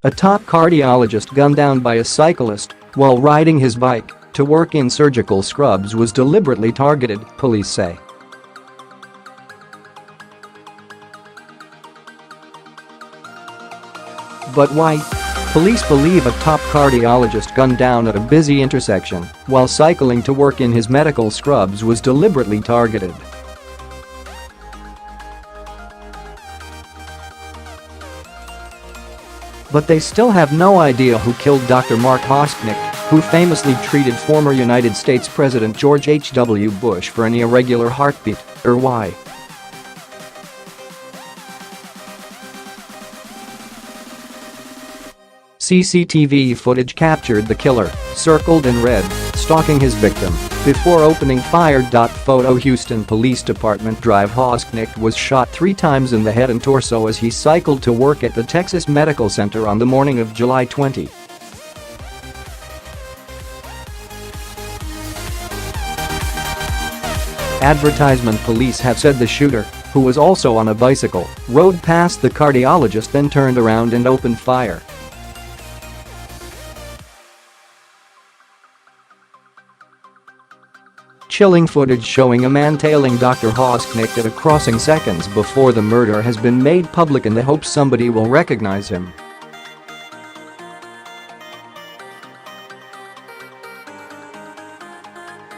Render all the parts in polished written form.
A top cardiologist gunned down by a cyclist while riding his bike to work in surgical scrubs was deliberately targeted, police say. But why? Police believe a top cardiologist gunned down at a busy intersection while cycling to work in his medical scrubs was deliberately targeted. But they still have no idea who killed Dr. Mark Hausknecht, who famously treated former United States President George H.W. Bush for an irregular heartbeat, or why. CCTV footage captured the killer, circled in red, stalking his victim before opening fire. Photo Houston Police Department Drive. Hausknecht was shot 3 times in the head and torso as he cycled to work at the Texas Medical Center on the morning of July 20. Advertisement police have said the shooter, who was also on a bicycle, rode past the cardiologist then turned around and opened fire. Chilling footage showing a man tailing Dr. Hausknecht at a crossing seconds before the murder has been made public in the hope somebody will recognize him.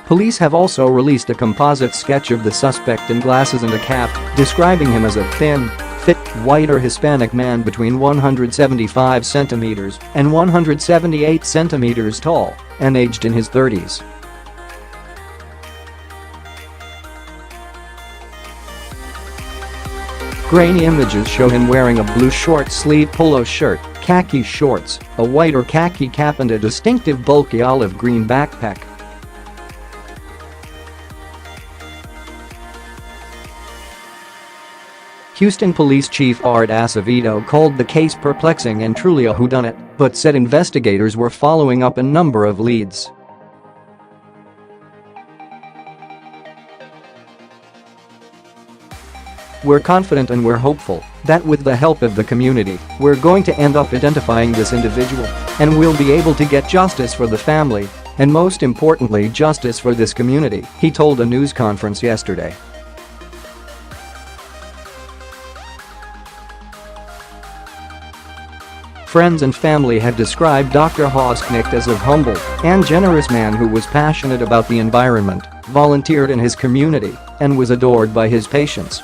Police have also released a composite sketch of the suspect in glasses and a cap, describing him as a thin, fit, white or Hispanic man between 175 centimeters and 178 centimeters tall and aged in his 30s. Grainy images show him wearing a blue short-sleeved polo shirt, khaki shorts, a white or khaki cap and a distinctive bulky olive-green backpack. Houston Police Chief Art Acevedo called the case perplexing and truly a whodunit, but said investigators were following up a number of leads. We're confident and we're hopeful that with the help of the community, we're going to end up identifying this individual and we'll be able to get justice for the family and most importantly justice for this community, he told a news conference yesterday. Friends and family have described Dr. Hausknecht as a humble and generous man who was passionate about the environment, volunteered in his community, and was adored by his patients.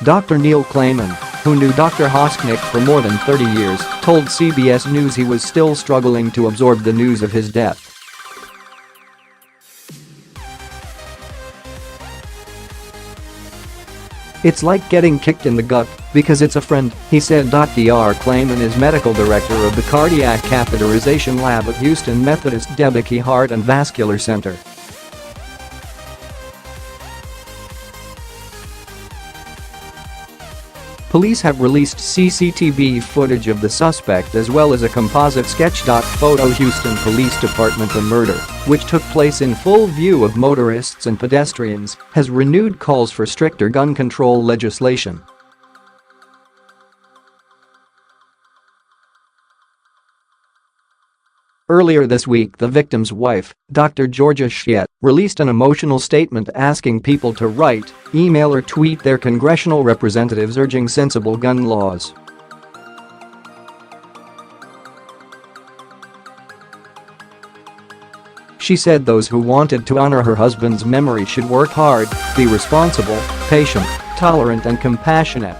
Dr. Neil Clayman, who knew Dr. Hausknecht for more than 30 years, told CBS News he was still struggling to absorb the news of his death. It's like getting kicked in the gut because it's a friend, he said. Dr. Clayman is medical director of the Cardiac Catheterization Lab at Houston Methodist Debicki Heart and Vascular Center. Police have released CCTV footage of the suspect as well as a composite sketch. Photo Houston Police Department. The murder, which took place in full view of motorists and pedestrians, has renewed calls for stricter gun control legislation. Earlier this week, the victim's wife, Dr. Georgia Schett, released an emotional statement asking people to write, email or tweet their congressional representatives urging sensible gun laws. She said those who wanted to honor her husband's memory should work hard, be responsible, patient, tolerant and compassionate.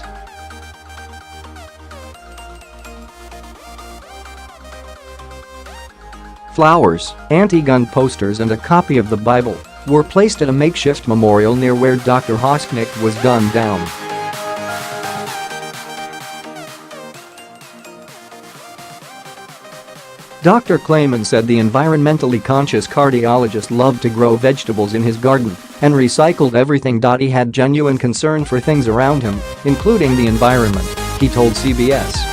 Flowers, anti-gun posters and a copy of the Bible were placed at a makeshift memorial near where Dr. Hausknecht was gunned down. Dr. Clayman said the environmentally conscious cardiologist loved to grow vegetables in his garden and recycled everything. He had genuine concern for things around him, including the environment, he told CBS.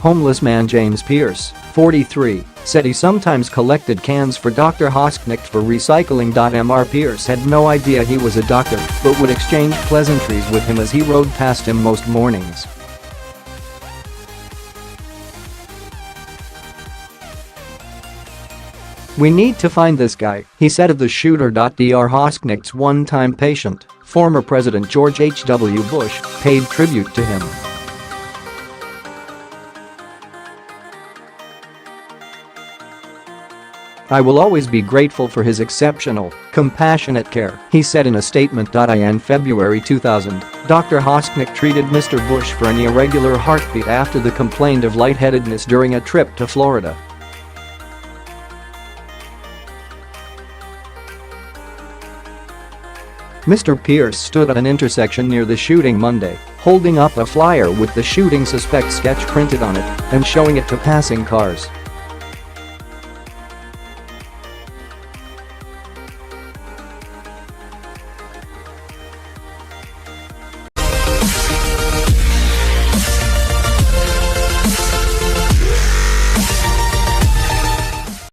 Homeless man James Pierce, 43, said he sometimes collected cans for Dr. Hausknecht for recycling. Mr. Pierce had no idea he was a doctor, but would exchange pleasantries with him as he rode past him most mornings. "We need to find this guy," he said of the shooter. Dr. Hausknecht's one-time patient, former President George H.W. Bush, paid tribute to him. "I will always be grateful for his exceptional, compassionate care," he said in a statement. In February 2000, Dr. Hausknecht treated Mr. Bush for an irregular heartbeat after the complaint of lightheadedness during a trip to Florida. Mr. Pierce stood at an intersection near the shooting Monday, holding up a flyer with the shooting suspect sketch printed on it and showing it to passing cars.